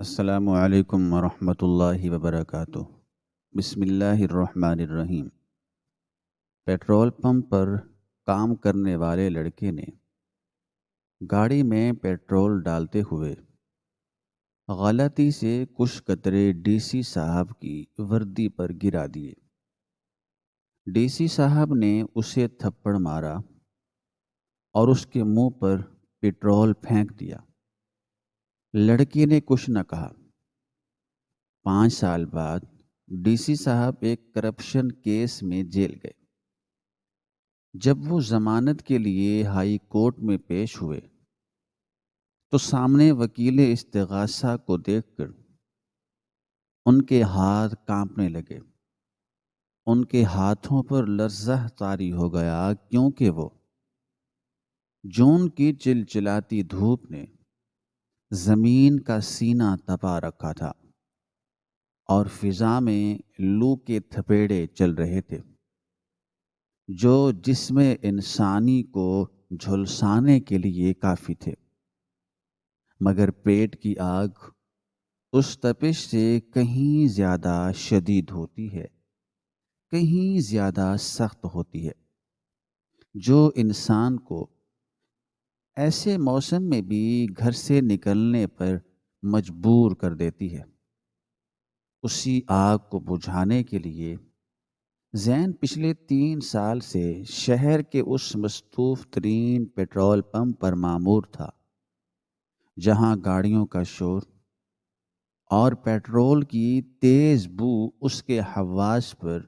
السلام علیکم ورحمۃ اللہ وبرکاتہ۔ بسم اللہ الرحمن الرحیم۔ پیٹرول پمپ پر کام کرنے والے لڑکے نے گاڑی میں پیٹرول ڈالتے ہوئے غلطی سے کچھ قطرے ڈی سی صاحب کی وردی پر گرا دیے۔ ڈی سی صاحب نے اسے تھپڑ مارا اور اس کے منہ پر پیٹرول پھینک دیا۔ لڑکی نے کچھ نہ کہا۔ 5 سال بعد ڈی سی صاحب ایک کرپشن کیس میں جیل گئے۔ جب وہ ضمانت کے لیے ہائی کورٹ میں پیش ہوئے تو سامنے وکیل استغاثہ کو دیکھ کر ان کے ہاتھ کانپنے لگے۔ ان کے ہاتھوں پر لرزہ طاری ہو گیا کیونکہ وہ جون کی چلچلاتی دھوپ نے زمین کا سینہ تپا رکھا تھا اور فضا میں لو کے تھپیڑے چل رہے تھے جو جسم انسانی کو جھلسانے کے لیے کافی تھے، مگر پیٹ کی آگ اس تپش سے کہیں زیادہ شدید ہوتی ہے، کہیں زیادہ سخت ہوتی ہے، جو انسان کو ایسے موسم میں بھی گھر سے نکلنے پر مجبور کر دیتی ہے۔ اسی آگ کو بجھانے کے لیے زین پچھلے 3 سال سے شہر کے اس مصروف ترین پیٹرول پمپ پر مامور تھا جہاں گاڑیوں کا شور اور پیٹرول کی تیز بو اس کے حواس پر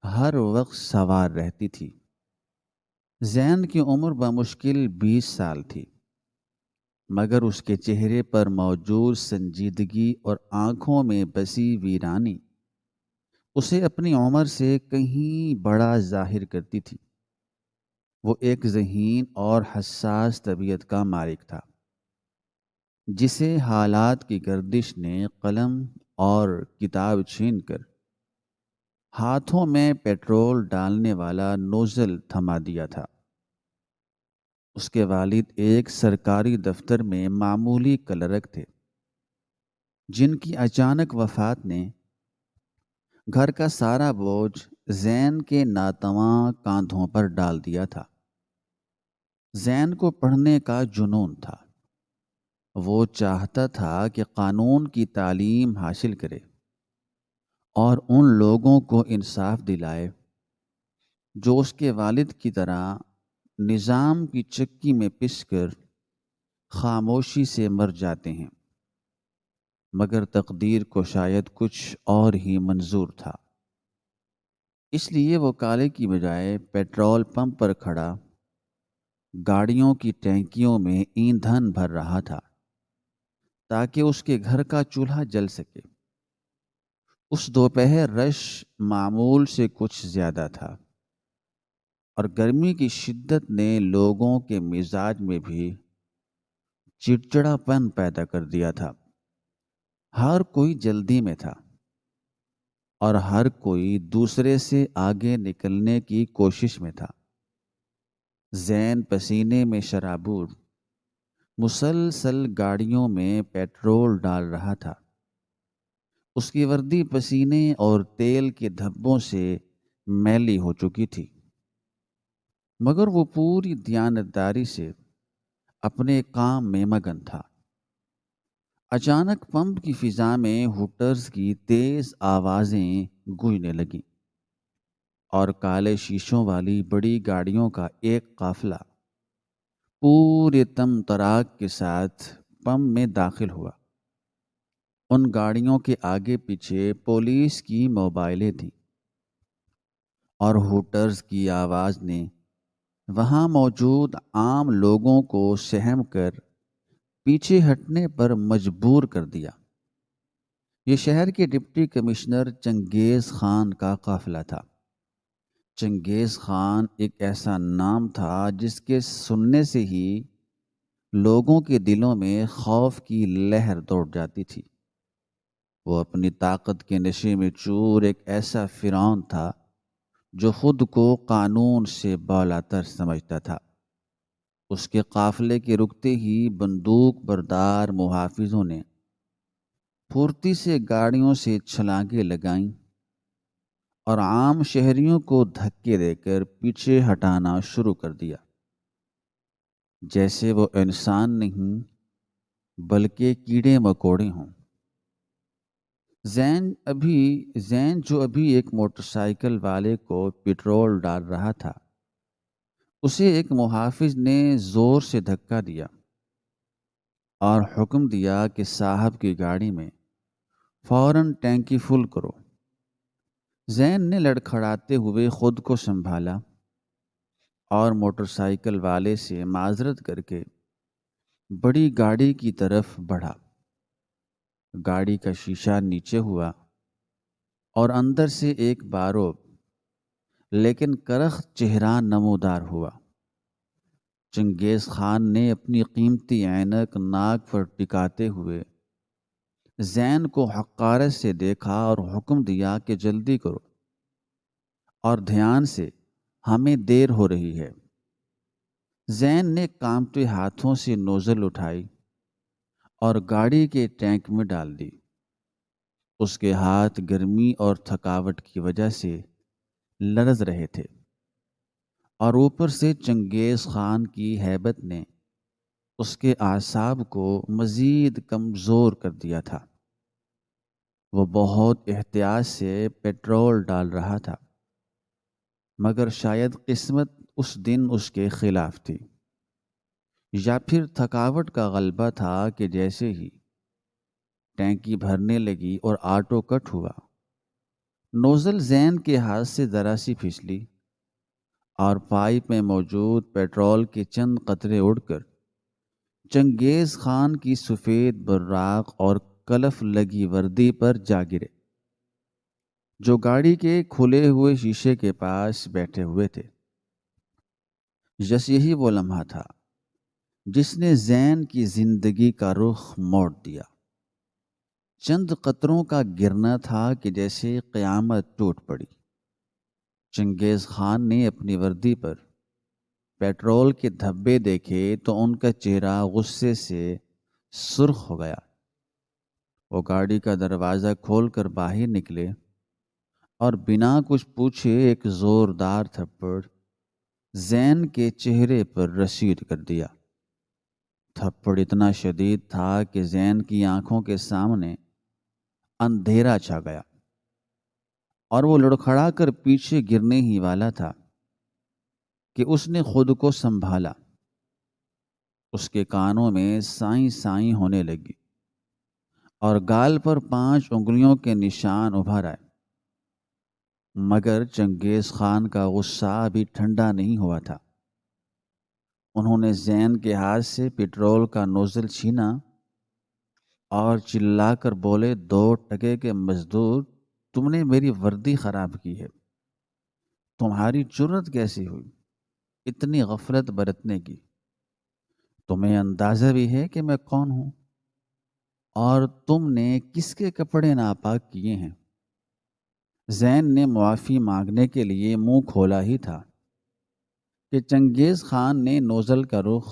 ہر وقت سوار رہتی تھی۔ زین کی عمر بمشکل 20 سال تھی، مگر اس کے چہرے پر موجود سنجیدگی اور آنکھوں میں بسی ویرانی اسے اپنی عمر سے کہیں بڑا ظاہر کرتی تھی۔ وہ ایک ذہین اور حساس طبیعت کا مالک تھا جسے حالات کی گردش نے قلم اور کتاب چھین کر ہاتھوں میں پیٹرول ڈالنے والا نوزل تھما دیا تھا۔ اس کے والد ایک سرکاری دفتر میں معمولی کلرک تھے جن کی اچانک وفات نے گھر کا سارا بوجھ زین کے ناتواں کاندھوں پر ڈال دیا تھا۔ زین کو پڑھنے کا جنون تھا۔ وہ چاہتا تھا کہ قانون کی تعلیم حاصل کرے اور ان لوگوں کو انصاف دلائے جو اس کے والد کی طرح نظام کی چکی میں پس کر خاموشی سے مر جاتے ہیں، مگر تقدیر کو شاید کچھ اور ہی منظور تھا۔ اس لیے وہ کالے کی بجائے پیٹرول پمپ پر کھڑا گاڑیوں کی ٹینکیوں میں ایندھن بھر رہا تھا تاکہ اس کے گھر کا چولہا جل سکے۔ اس دوپہر رش معمول سے کچھ زیادہ تھا اور گرمی کی شدت نے لوگوں کے مزاج میں بھی چڑچڑا پن پیدا کر دیا تھا۔ ہر کوئی جلدی میں تھا اور ہر کوئی دوسرے سے آگے نکلنے کی کوشش میں تھا۔ زین پسینے میں شرابور مسلسل گاڑیوں میں پیٹرول ڈال رہا تھا۔ اس کی وردی پسینے اور تیل کے دھبوں سے میلی ہو چکی تھی، مگر وہ پوری دیانتداری سے اپنے کام میں مگن تھا۔ اچانک پمپ کی فضا میں ہوٹرز کی تیز آوازیں گونجنے لگیں اور کالے شیشوں والی بڑی گاڑیوں کا ایک قافلہ پورے تم تراک کے ساتھ پمپ میں داخل ہوا۔ ان گاڑیوں کے آگے پیچھے پولیس کی موبائلیں تھیں اور ہوٹرز کی آواز نے وہاں موجود عام لوگوں کو سہم کر پیچھے ہٹنے پر مجبور کر دیا۔ یہ شہر کے ڈپٹی کمشنر چنگیز خان کا قافلہ تھا۔ چنگیز خان ایک ایسا نام تھا جس کے سننے سے ہی لوگوں کے دلوں میں خوف کی لہر دوڑ جاتی تھی۔ وہ اپنی طاقت کے نشے میں چور ایک ایسا فرعون تھا جو خود کو قانون سے بالاتر سمجھتا تھا۔ اس کے قافلے کے رکتے ہی بندوق بردار محافظوں نے پھرتی سے گاڑیوں سے چھلانگیں لگائیں اور عام شہریوں کو دھکے دے کر پیچھے ہٹانا شروع کر دیا، جیسے وہ انسان نہیں بلکہ کیڑے مکوڑے ہوں۔ زین جو ابھی ایک موٹر سائیکل والے کو پیٹرول ڈال رہا تھا، اسے ایک محافظ نے زور سے دھکا دیا اور حکم دیا کہ صاحب کی گاڑی میں فوراً ٹینکی فل کرو۔ زین نے لڑکھڑاتے ہوئے خود کو سنبھالا اور موٹر سائیکل والے سے معذرت کر کے بڑی گاڑی کی طرف بڑھا۔ گاڑی کا شیشہ نیچے ہوا اور اندر سے ایک باروب لیکن کرخت چہرہ نمودار ہوا۔ چنگیز خان نے اپنی قیمتی عینک ناک پر ٹکاتے ہوئے زین کو حقارت سے دیکھا اور حکم دیا کہ جلدی کرو اور دھیان سے، ہمیں دیر ہو رہی ہے۔ زین نے کانپتے ہاتھوں سے نوزل اٹھائی اور گاڑی کے ٹینک میں ڈال دی۔ اس کے ہاتھ گرمی اور تھکاوٹ کی وجہ سے لرز رہے تھے اور اوپر سے چنگیز خان کی ہیبت نے اس کے اعصاب کو مزید کمزور کر دیا تھا۔ وہ بہت احتیاط سے پیٹرول ڈال رہا تھا، مگر شاید قسمت اس دن اس کے خلاف تھی، یا پھر تھکاوٹ کا غلبہ تھا کہ جیسے ہی ٹینکی بھرنے لگی اور آٹو کٹ ہوا، نوزل زین کے ہاتھ سے ذرا سی پھسلی اور پائپ میں موجود پیٹرول کے چند قطرے اڑ کر چنگیز خان کی سفید براق اور کلف لگی وردی پر جا گرے، جو گاڑی کے کھلے ہوئے شیشے کے پاس بیٹھے ہوئے تھے۔ جس یہی وہ لمحہ تھا جس نے زین کی زندگی کا رخ موڑ دیا۔ چند قطروں کا گرنا تھا کہ جیسے قیامت ٹوٹ پڑی۔ چنگیز خان نے اپنی وردی پر پیٹرول کے دھبے دیکھے تو ان کا چہرہ غصے سے سرخ ہو گیا۔ وہ گاڑی کا دروازہ کھول کر باہر نکلے اور بنا کچھ پوچھے ایک زوردار تھپڑ زین کے چہرے پر رسید کر دیا۔ تھپڑ اتنا شدید تھا کہ زین کی آنکھوں کے سامنے اندھیرا چھا گیا اور وہ لڑکھڑا کر پیچھے گرنے ہی والا تھا کہ اس نے خود کو سنبھالا۔ اس کے کانوں میں سائیں سائیں ہونے لگی اور گال پر 5 انگلیوں کے نشان ابھر آئے، مگر چنگیز خان کا غصہ ابھی ٹھنڈا نہیں ہوا تھا۔ انہوں نے زین کے ہاتھ سے پیٹرول کا نوزل چھینا اور چلا کر بولے، 2 ٹکے کے مزدور، تم نے میری وردی خراب کی ہے۔ تمہاری جرت کیسی ہوئی اتنی غفلت برتنے کی؟ تمہیں اندازہ بھی ہے کہ میں کون ہوں اور تم نے کس کے کپڑے ناپاک کیے ہیں؟ زین نے معافی مانگنے کے لیے منہ کھولا ہی تھا کہ چنگیز خان نے نوزل کا رخ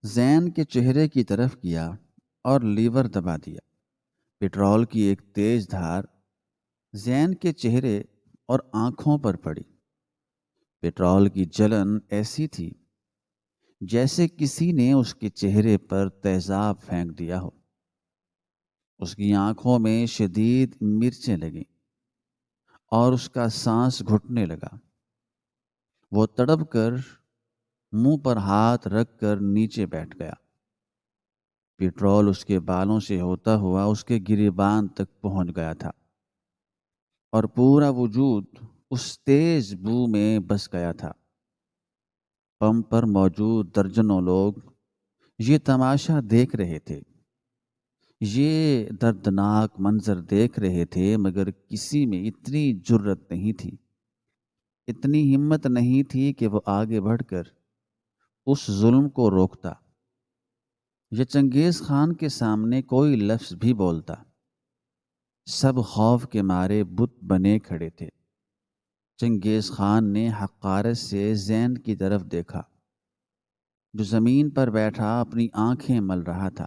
زین کے چہرے کی طرف کیا اور لیور دبا دیا۔ پیٹرول کی ایک تیز دھار زین کے چہرے اور آنکھوں پر پڑی۔ پیٹرول کی جلن ایسی تھی جیسے کسی نے اس کے چہرے پر تیزاب پھینک دیا ہو۔ اس کی آنکھوں میں شدید مرچیں لگیں اور اس کا سانس گھٹنے لگا۔ وہ تڑپ کر منہ پر ہاتھ رکھ کر نیچے بیٹھ گیا۔ پیٹرول اس کے بالوں سے ہوتا ہوا اس کے گریبان تک پہنچ گیا تھا اور پورا وجود اس تیز بو میں بس گیا تھا۔ پمپ پر موجود درجنوں لوگ یہ تماشا دیکھ رہے تھے، یہ دردناک منظر دیکھ رہے تھے، مگر کسی میں اتنی جرت نہیں تھی، اتنی ہمت نہیں تھی کہ وہ آگے بڑھ کر اس ظلم کو روکتا یا چنگیز خان کے سامنے کوئی لفظ بھی بولتا۔ سب خوف کے مارے بت بنے کھڑے تھے۔ چنگیز خان نے حقارت سے زین کی طرف دیکھا، جو زمین پر بیٹھا اپنی آنکھیں مل رہا تھا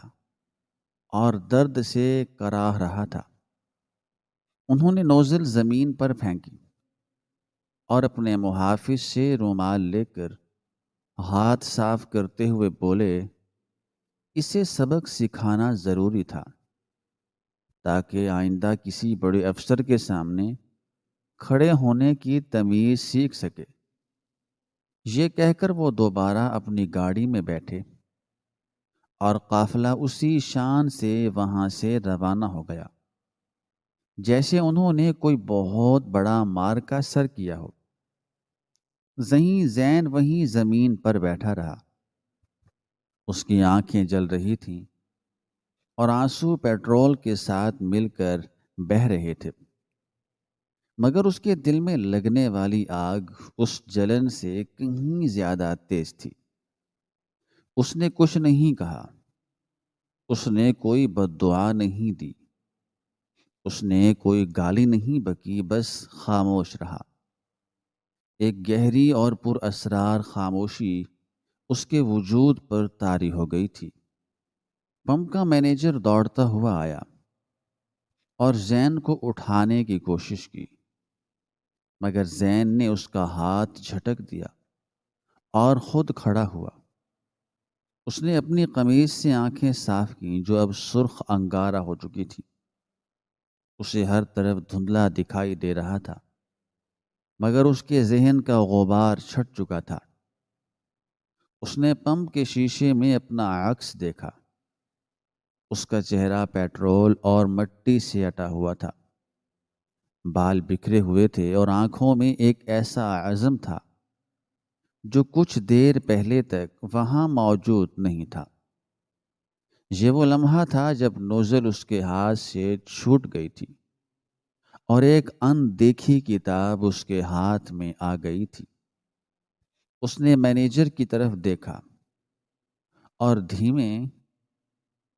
اور درد سے کراہ رہا تھا۔ انہوں نے نوزل زمین پر پھینکی اور اپنے محافظ سے رومال لے کر ہاتھ صاف کرتے ہوئے بولے، اسے سبق سکھانا ضروری تھا تاکہ آئندہ کسی بڑے افسر کے سامنے کھڑے ہونے کی تمیز سیکھ سکے۔ یہ کہہ کر وہ دوبارہ اپنی گاڑی میں بیٹھے اور قافلہ اسی شان سے وہاں سے روانہ ہو گیا جیسے انہوں نے کوئی بہت بڑا مارکا سر کیا ہو۔ زین وہیں زمین پر بیٹھا رہا۔ اس کی آنکھیں جل رہی تھیں اور آنسو پیٹرول کے ساتھ مل کر بہہ رہے تھے، مگر اس کے دل میں لگنے والی آگ اس جلن سے کہیں زیادہ تیز تھی۔ اس نے کچھ نہیں کہا، اس نے کوئی بد دعا نہیں دی، اس نے کوئی گالی نہیں بکی، بس خاموش رہا۔ ایک گہری اور پر اسرار خاموشی اس کے وجود پر طاری ہو گئی تھی۔ پمپ کا مینیجر دوڑتا ہوا آیا اور زین کو اٹھانے کی کوشش کی، مگر زین نے اس کا ہاتھ جھٹک دیا اور خود کھڑا ہوا۔ اس نے اپنی قمیض سے آنکھیں صاف کیں جو اب سرخ انگارہ ہو چکی تھی۔ اسے ہر طرف دھندلا دکھائی دے رہا تھا، مگر اس کے ذہن کا غبار چھٹ چکا تھا۔ اس نے پمپ کے شیشے میں اپنا عکس دیکھا۔ اس کا چہرہ پیٹرول اور مٹی سے اٹا ہوا تھا، بال بکھرے ہوئے تھے اور آنکھوں میں ایک ایسا عزم تھا جو کچھ دیر پہلے تک وہاں موجود نہیں تھا۔ یہ وہ لمحہ تھا جب نوزل اس کے ہاتھ سے چھوٹ گئی تھی اور ایک اندیکھی کتاب اس کے ہاتھ میں آ گئی تھی۔ اس نے مینیجر کی طرف دیکھا اور دھیمے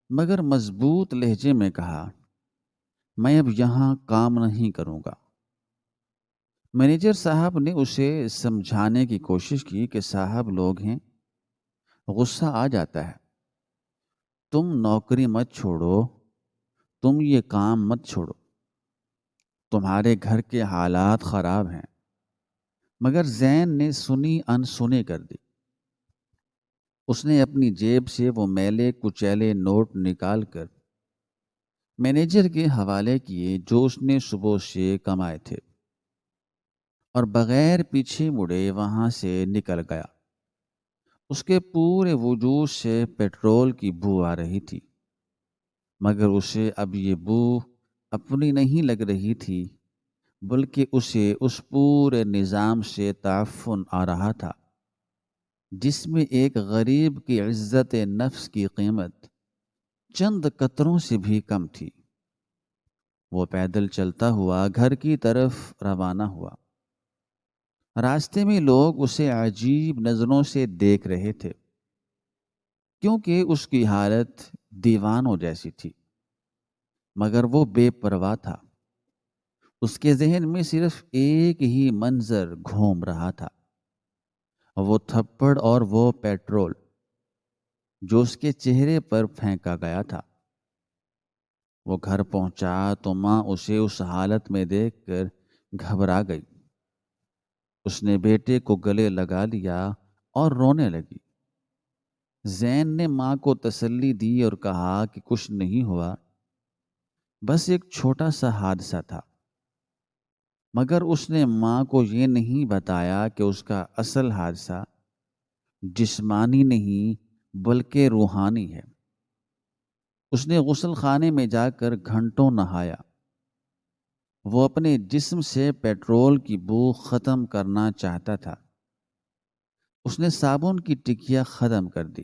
مگر مضبوط لہجے میں کہا، میں اب یہاں کام نہیں کروں گا۔ مینیجر صاحب نے اسے سمجھانے کی کوشش کی کہ صاحب لوگ ہیں، غصہ آ جاتا ہے، تم نوکری مت چھوڑو، تم یہ کام مت چھوڑو، تمہارے گھر کے حالات خراب ہیں۔ مگر زین نے سنی انسنی کر دی۔ اس نے اپنی جیب سے وہ میلے کچیلے نوٹ نکال کر مینیجر کے حوالے کیے جو اس نے صبح سے کمائے تھے، اور بغیر پیچھے مڑے وہاں سے نکل گیا۔ اس کے پورے وجود سے پیٹرول کی بو آ رہی تھی، مگر اسے اب یہ بو اپنی نہیں لگ رہی تھی، بلکہ اسے اس پورے نظام سے تعفن آ رہا تھا جس میں ایک غریب کی عزت نفس کی قیمت چند قطروں سے بھی کم تھی۔ وہ پیدل چلتا ہوا گھر کی طرف روانہ ہوا۔ راستے میں لوگ اسے عجیب نظروں سے دیکھ رہے تھے، کیونکہ اس کی حالت دیوانوں جیسی تھی، مگر وہ بے پرواہ تھا۔ اس کے ذہن میں صرف ایک ہی منظر گھوم رہا تھا، وہ تھپڑ اور وہ پیٹرول جو اس کے چہرے پر پھینکا گیا تھا۔ وہ گھر پہنچا تو ماں اسے اس حالت میں دیکھ کر گھبرا گئی۔ اس نے بیٹے کو گلے لگا لیا اور رونے لگی۔ زین نے ماں کو تسلی دی اور کہا کہ کچھ نہیں ہوا، بس ایک چھوٹا سا حادثہ تھا۔ مگر اس نے ماں کو یہ نہیں بتایا کہ اس کا اصل حادثہ جسمانی نہیں بلکہ روحانی ہے۔ اس نے غسل خانے میں جا کر گھنٹوں نہایا۔ وہ اپنے جسم سے پیٹرول کی بو ختم کرنا چاہتا تھا۔ اس نے صابن کی ٹکیا ختم کر دی،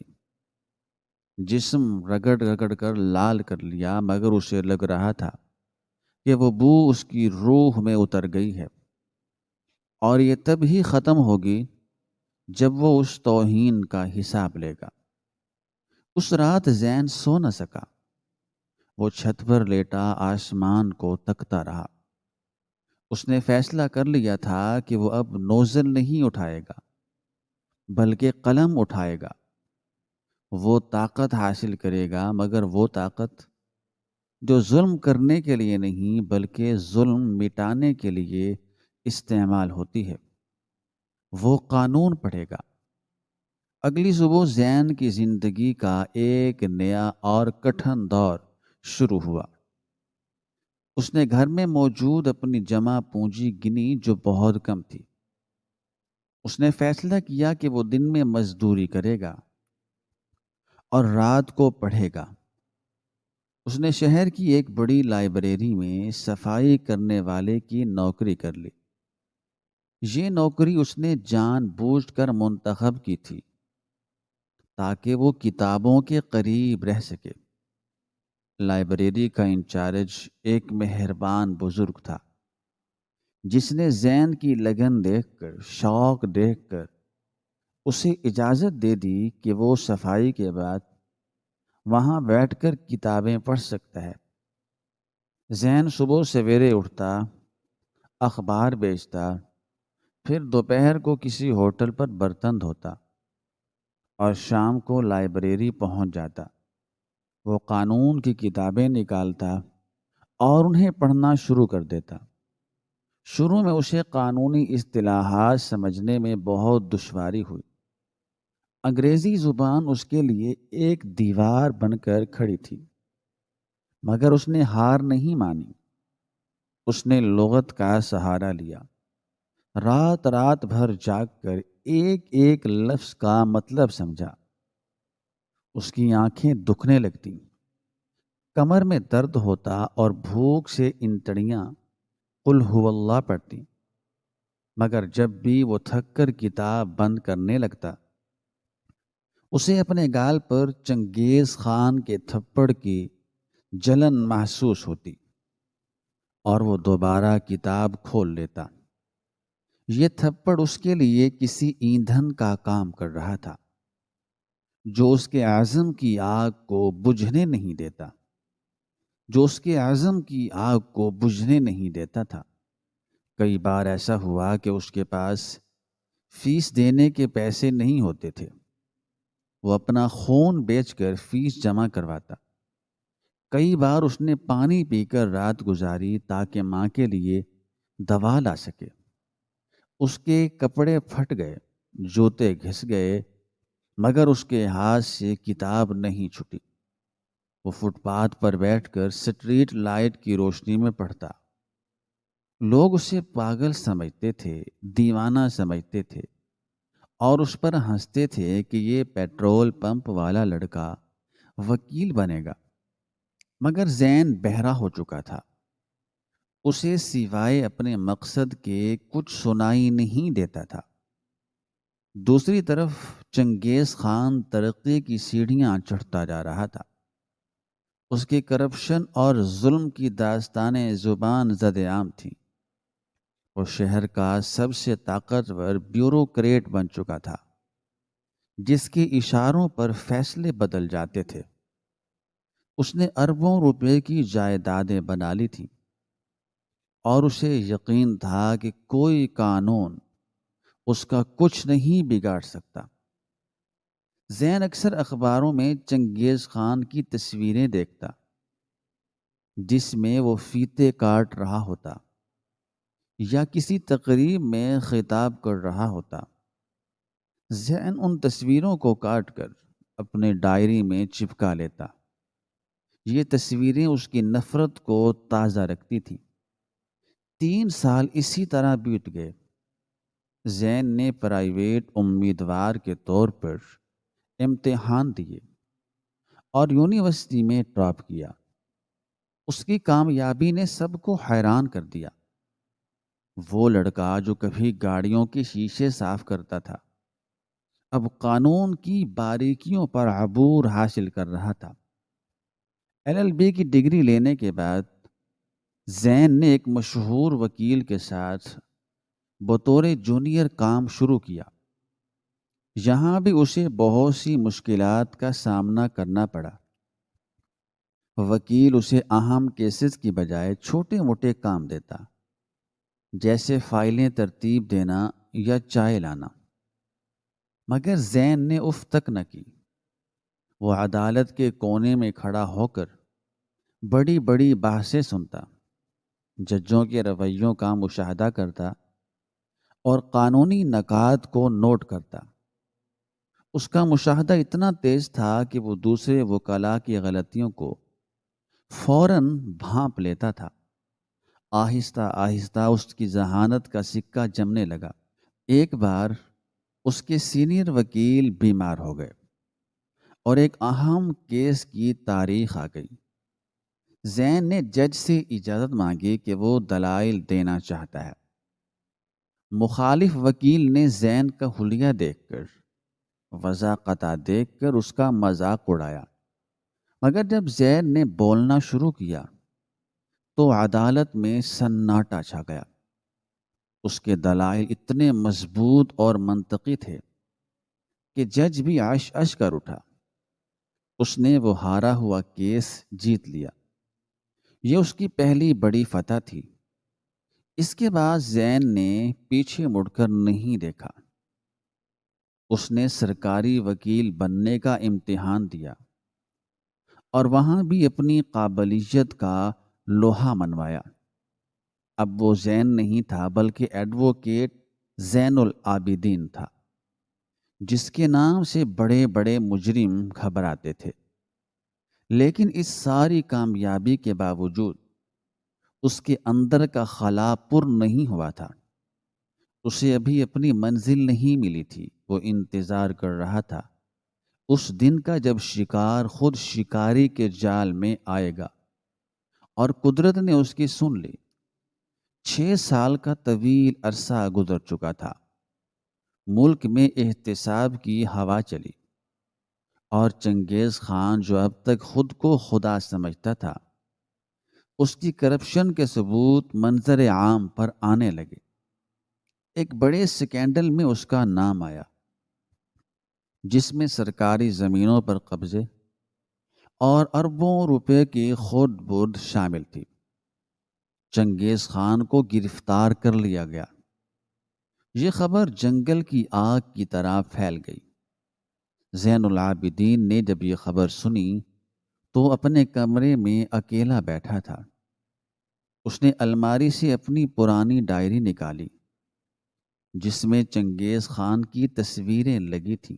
جسم رگڑ رگڑ کر لال کر لیا، مگر اسے لگ رہا تھا کہ وہ بو اس کی روح میں اتر گئی ہے، اور یہ تب ہی ختم ہوگی جب وہ اس توہین کا حساب لے گا۔ اس رات زین سو نہ سکا۔ وہ چھت پر لیٹا آسمان کو تکتا رہا۔ اس نے فیصلہ کر لیا تھا کہ وہ اب نوزل نہیں اٹھائے گا، بلکہ قلم اٹھائے گا۔ وہ طاقت حاصل کرے گا، مگر وہ طاقت جو ظلم کرنے کے لیے نہیں بلکہ ظلم مٹانے کے لیے استعمال ہوتی ہے۔ وہ قانون پڑھے گا۔ اگلی صبح زین کی زندگی کا ایک نیا اور کٹھن دور شروع ہوا۔ اس نے گھر میں موجود اپنی جمع پونجی گنی جو بہت کم تھی۔ اس نے فیصلہ کیا کہ وہ دن میں مزدوری کرے گا اور رات کو پڑھے گا۔ اس نے شہر کی ایک بڑی لائبریری میں صفائی کرنے والے کی نوکری کر لی۔ یہ نوکری اس نے جان بوجھ کر منتخب کی تھی تاکہ وہ کتابوں کے قریب رہ سکے۔ لائبریری کا انچارج ایک مہربان بزرگ تھا جس نے زین کی لگن دیکھ کر، شوق دیکھ کر اسے اجازت دے دی کہ وہ صفائی کے بعد وہاں بیٹھ کر کتابیں پڑھ سکتا ہے۔ زین صبح سویرے اٹھتا، اخبار بیچتا، پھر دوپہر کو کسی ہوٹل پر برتن دھوتا اور شام کو لائبریری پہنچ جاتا۔ وہ قانون کی کتابیں نکالتا اور انہیں پڑھنا شروع کر دیتا۔ شروع میں اسے قانونی اصطلاحات سمجھنے میں بہت دشواری ہوئی۔ انگریزی زبان اس کے لیے ایک دیوار بن کر کھڑی تھی، مگر اس نے ہار نہیں مانی۔ اس نے لغت کا سہارا لیا، رات رات بھر جاگ کر ایک ایک لفظ کا مطلب سمجھا۔ اس کی آنکھیں دکھنے لگتی، کمر میں درد ہوتا اور بھوک سے انتڑیاں قل هو اللہ پڑھتی، مگر جب بھی وہ تھک کر کتاب بند کرنے لگتا، اسے اپنے گال پر چنگیز خان کے تھپڑ کی جلن محسوس ہوتی اور وہ دوبارہ کتاب کھول لیتا۔ یہ تھپڑ اس کے لیے کسی ایندھن کا کام کر رہا تھا جو اس کے عزم کی آگ کو بجھنے نہیں دیتا، جو اس کے عزم کی آگ کو بجھنے نہیں دیتا تھا۔ کئی بار ایسا ہوا کہ اس کے پاس فیس دینے کے پیسے نہیں ہوتے تھے۔ وہ اپنا خون بیچ کر فیس جمع کرواتا۔ کئی بار اس نے پانی پی کر رات گزاری تاکہ ماں کے لیے دوا لا سکے۔ اس کے کپڑے پھٹ گئے، جوتے گھس گئے، مگر اس کے ہاتھ سے کتاب نہیں چھٹی۔ وہ فٹ پاتھ پر بیٹھ کر سٹریٹ لائٹ کی روشنی میں پڑھتا۔ لوگ اسے پاگل سمجھتے تھے، دیوانہ سمجھتے تھے اور اس پر ہنستے تھے کہ یہ پیٹرول پمپ والا لڑکا وکیل بنے گا۔ مگر زین بہرا ہو چکا تھا۔ اسے سوائے اپنے مقصد کے کچھ سنائی نہیں دیتا تھا۔ دوسری طرف چنگیز خان ترقی کی سیڑھیاں چڑھتا جا رہا تھا۔ اس کی کرپشن اور ظلم کی داستانیں زبان زد عام تھیں۔ وہ شہر کا سب سے طاقتور بیوروکریٹ بن چکا تھا جس کے اشاروں پر فیصلے بدل جاتے تھے۔ اس نے اربوں روپے کی جائیدادیں بنا لی تھیں اور اسے یقین تھا کہ کوئی قانون اس کا کچھ نہیں بگاڑ سکتا۔ زین اکثر اخباروں میں چنگیز خان کی تصویریں دیکھتا جس میں وہ فیتے کاٹ رہا ہوتا یا کسی تقریب میں خطاب کر رہا ہوتا۔ زین ان تصویروں کو کاٹ کر اپنے ڈائری میں چپکا لیتا۔ یہ تصویریں اس کی نفرت کو تازہ رکھتی تھیں۔ 3 سال اسی طرح بیت گئے۔ زین نے پرائیویٹ امیدوار کے طور پر امتحان دیے اور یونیورسٹی میں ٹاپ کیا۔ اس کی کامیابی نے سب کو حیران کر دیا۔ وہ لڑکا جو کبھی گاڑیوں کے شیشے صاف کرتا تھا اب قانون کی باریکیوں پر عبور حاصل کر رہا تھا۔ LLB کی ڈگری لینے کے بعد زین نے ایک مشہور وکیل کے ساتھ بطور جونیئر کام شروع کیا۔ یہاں بھی اسے بہت سی مشکلات کا سامنا کرنا پڑا۔ وکیل اسے اہم کیسز کی بجائے چھوٹے موٹے کام دیتا، جیسے فائلیں ترتیب دینا یا چائے لانا، مگر زین نے اف تک نہ کی۔ وہ عدالت کے کونے میں کھڑا ہو کر بڑی بڑی بحثیں سنتا، ججوں کے رویوں کا مشاہدہ کرتا اور قانونی نکات کو نوٹ کرتا۔ اس کا مشاہدہ اتنا تیز تھا کہ وہ دوسرے وکلاء کی غلطیوں کو فوراً بھانپ لیتا تھا۔ آہستہ آہستہ اس کی ذہانت کا سکہ جمنے لگا۔ ایک بار اس کے سینئر وکیل بیمار ہو گئے اور ایک اہم کیس کی تاریخ آ گئی۔ زین نے جج سے اجازت مانگی کہ وہ دلائل دینا چاہتا ہے۔ مخالف وکیل نے زین کا حلیہ دیکھ کر، وضاقتہ دیکھ کر اس کا مذاق اڑایا، مگر جب زین نے بولنا شروع کیا تو عدالت میں سناٹا چھا گیا۔ اس کے دلائل اتنے مضبوط اور منطقی تھے کہ جج بھی عش عش کر اٹھا۔ اس نے وہ ہارا ہوا کیس جیت لیا۔ یہ اس کی پہلی بڑی فتح تھی۔ اس کے بعد زین نے پیچھے مڑ کر نہیں دیکھا۔ اس نے سرکاری وکیل بننے کا امتحان دیا اور وہاں بھی اپنی قابلیت کا لوہا منوایا۔ اب وہ زین نہیں تھا بلکہ ایڈوکیٹ زین العابدین تھا، جس کے نام سے بڑے بڑے مجرم گھبراتے تھے۔ لیکن اس ساری کامیابی کے باوجود اس کے اندر کا خلا پر نہیں ہوا تھا۔ اسے ابھی اپنی منزل نہیں ملی تھی۔ وہ انتظار کر رہا تھا اس دن کا جب شکار خود شکاری کے جال میں آئے گا، اور قدرت نے اس کی سن لی۔ 6 سال کا طویل عرصہ گزر چکا تھا۔ ملک میں احتساب کی ہوا چلی اور چنگیز خان، جو اب تک خود کو خدا سمجھتا تھا، اس کی کرپشن کے ثبوت منظر عام پر آنے لگے۔ ایک بڑے سکینڈل میں اس کا نام آیا، جس میں سرکاری زمینوں پر قبضے اور اربوں روپے کی خرد برد شامل تھی۔ چنگیز خان کو گرفتار کر لیا گیا۔ یہ خبر جنگل کی آگ کی طرح پھیل گئی۔ زین العابدین نے جب یہ خبر سنی تو اپنے کمرے میں اکیلا بیٹھا تھا۔ اس نے الماری سے اپنی پرانی ڈائری نکالی جس میں چنگیز خان کی تصویریں لگی تھیں،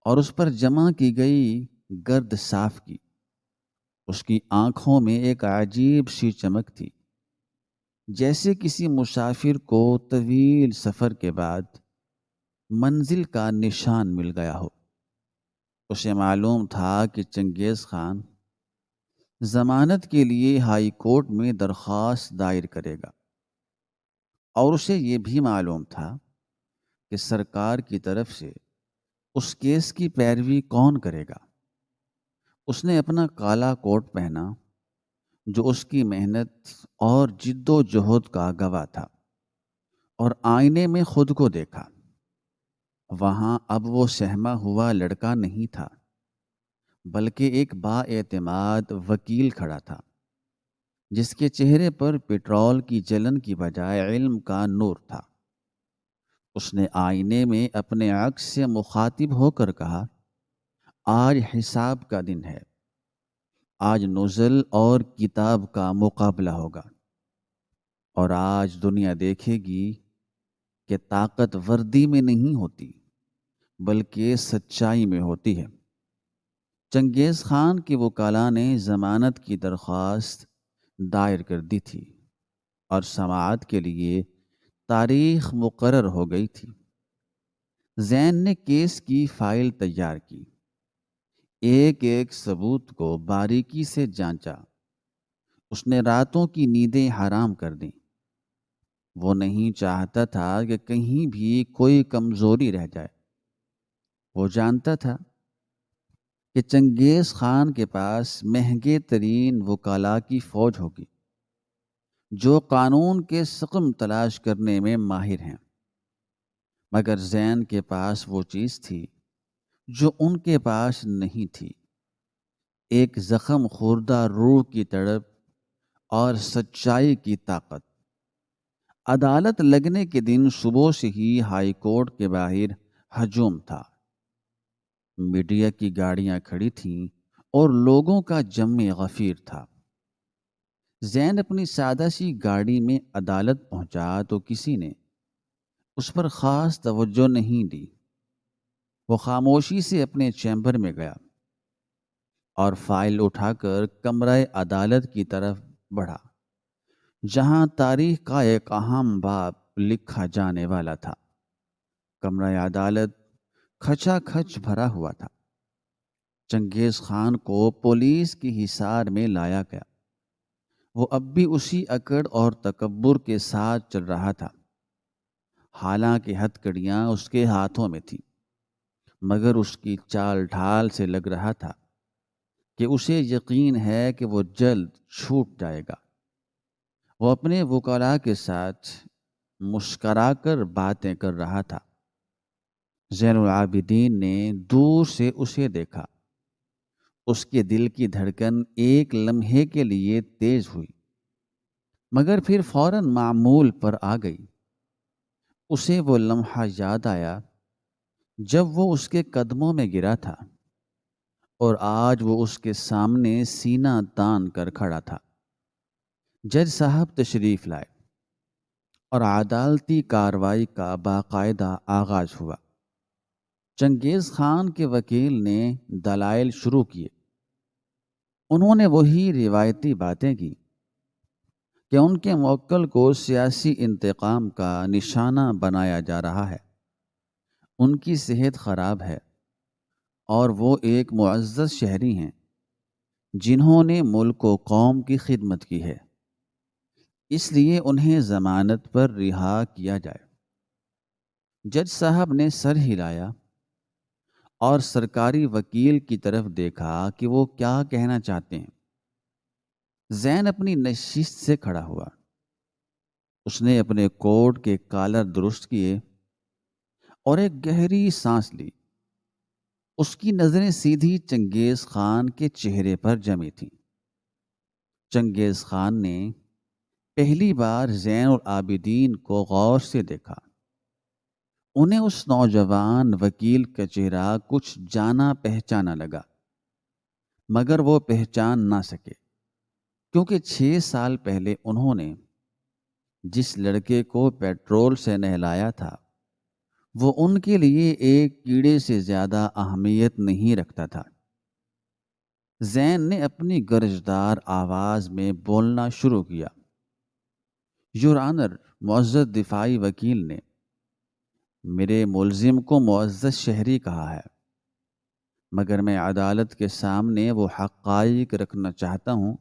اور اس پر جمع کی گئی گرد صاف کی۔ اس کی آنکھوں میں ایک عجیب سی چمک تھی، جیسے کسی مسافر کو طویل سفر کے بعد منزل کا نشان مل گیا ہو۔ اسے معلوم تھا کہ چنگیز خان ضمانت کے لیے ہائی کورٹ میں درخواست دائر کرے گا، اور اسے یہ بھی معلوم تھا کہ سرکار کی طرف سے اس کیس کی پیروی کون کرے گا۔ اس نے اپنا کالا کوٹ پہنا جو اس کی محنت اور جد و جہد کا گواہ تھا، اور آئینے میں خود کو دیکھا۔ وہاں اب وہ سہما ہوا لڑکا نہیں تھا، بلکہ ایک با اعتماد وکیل کھڑا تھا، جس کے چہرے پر پٹرول کی جلن کی بجائے علم کا نور تھا۔ اس نے آئینے میں اپنے عکس سے مخاطب ہو کر کہا، آج حساب کا دن ہے۔ آج نزل اور کتاب کا مقابلہ ہوگا، اور آج دنیا دیکھے گی کہ طاقت وردی میں نہیں ہوتی بلکہ سچائی میں ہوتی ہے۔ چنگیز خان کے وکلاء نے ضمانت کی درخواست دائر کر دی تھی اور سماعت کے لیے تاریخ مقرر ہو گئی تھی۔ زین نے کیس کی فائل تیار کی، ایک ایک ثبوت کو باریکی سے جانچا۔ اس نے راتوں کی نیندیں حرام کر دیں۔ وہ نہیں چاہتا تھا کہ کہیں بھی کوئی کمزوری رہ جائے۔ وہ جانتا تھا کہ چنگیز خان کے پاس مہنگے ترین وکلاء کی فوج ہوگی، جو قانون کے سقم تلاش کرنے میں ماہر ہیں، مگر زین کے پاس وہ چیز تھی جو ان کے پاس نہیں تھی، ایک زخم خوردہ روح کی تڑپ اور سچائی کی طاقت۔ عدالت لگنے کے دن صبح سے ہی ہائی کورٹ کے باہر ہجوم تھا۔ میڈیا کی گاڑیاں کھڑی تھیں اور لوگوں کا جم غفیر تھا۔ زین اپنی سادہ سی گاڑی میں عدالت پہنچا تو کسی نے اس پر خاص توجہ نہیں دی۔ وہ خاموشی سے اپنے چیمبر میں گیا اور فائل اٹھا کر کمرہ عدالت کی طرف بڑھا، جہاں تاریخ کا ایک اہم باب لکھا جانے والا تھا۔ کمرہ عدالت کھچا کھچ بھرا ہوا تھا۔ چنگیز خان کو پولیس کی حصار میں لایا گیا۔ وہ اب بھی اسی اکڑ اور تکبر کے ساتھ چل رہا تھا۔ حالانکہ ہتھکڑیاں اس کے ہاتھوں میں تھیں، مگر اس کی چال ڈھال سے لگ رہا تھا کہ اسے یقین ہے کہ وہ جلد چھوٹ جائے گا۔ وہ اپنے وکلاء کے ساتھ مسکرا کر باتیں کر رہا تھا۔ زین العابدین نے دور سے اسے دیکھا۔ اس کے دل کی دھڑکن ایک لمحے کے لیے تیز ہوئی، مگر پھر فوراً معمول پر آ گئی۔ اسے وہ لمحہ یاد آیا جب وہ اس کے قدموں میں گرا تھا، اور آج وہ اس کے سامنے سینہ تان کر کھڑا تھا۔ جج صاحب تشریف لائے اور عدالتی کارروائی کا باقاعدہ آغاز ہوا۔ چنگیز خان کے وکیل نے دلائل شروع کیے۔ انہوں نے وہی روایتی باتیں کی کہ ان کے موکل کو سیاسی انتقام کا نشانہ بنایا جا رہا ہے، ان کی صحت خراب ہے، اور وہ ایک معزز شہری ہیں جنہوں نے ملک و قوم کی خدمت کی ہے، اس لیے انہیں ضمانت پر رہا کیا جائے۔ جج صاحب نے سر ہلایا اور سرکاری وکیل کی طرف دیکھا کہ وہ کیا کہنا چاہتے ہیں۔ زین اپنی نشست سے کھڑا ہوا۔ اس نے اپنے کوٹ کے کالر درست کیے اور ایک گہری سانس لی۔ اس کی نظریں سیدھی چنگیز خان کے چہرے پر جمی تھیں۔ چنگیز خان نے پہلی بار زین العابدین کو غور سے دیکھا۔ انہیں اس نوجوان وکیل کا چہرہ کچھ جانا پہچانا لگا، مگر وہ پہچان نہ سکے، کیونکہ 6 سال پہلے انہوں نے جس لڑکے کو پیٹرول سے نہلایا تھا وہ ان کے لیے ایک کیڑے سے زیادہ اہمیت نہیں رکھتا تھا۔ زین نے اپنی گرجدار آواز میں بولنا شروع کیا۔ یور آنر، معزز دفاعی وکیل نے میرے ملزم کو معزز شہری کہا ہے، مگر میں عدالت کے سامنے وہ حقائق رکھنا چاہتا ہوں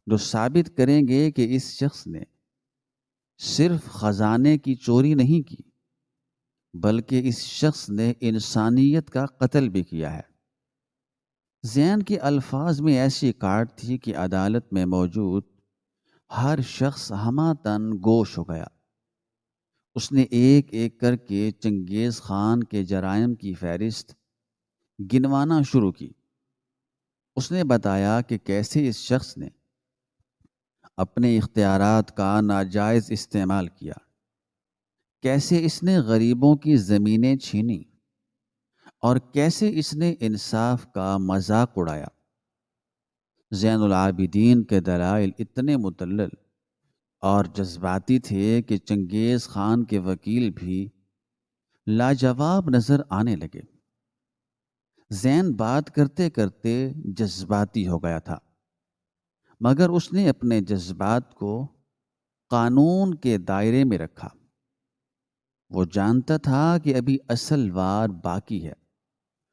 جو ثابت کریں گے کہ اس شخص نے صرف خزانے کی چوری نہیں کی، بلکہ اس شخص نے انسانیت کا قتل بھی کیا ہے۔ زین کے الفاظ میں ایسی کاٹ تھی کہ عدالت میں موجود ہر شخص ہمہ گوش ہو گیا۔ اس نے ایک ایک کر کے چنگیز خان کے جرائم کی فہرست گنوانا شروع کی۔ اس نے بتایا کہ کیسے اس شخص نے اپنے اختیارات کا ناجائز استعمال کیا، کیسے اس نے غریبوں کی زمینیں چھینی، اور کیسے اس نے انصاف کا مذاق اڑایا۔ زین العابدین کے دلائل اتنے مدلل اور جذباتی تھے کہ چنگیز خان کے وکیل بھی لاجواب نظر آنے لگے۔ زین بات کرتے کرتے جذباتی ہو گیا تھا، مگر اس نے اپنے جذبات کو قانون کے دائرے میں رکھا۔ وہ جانتا تھا کہ ابھی اصل وار باقی ہے،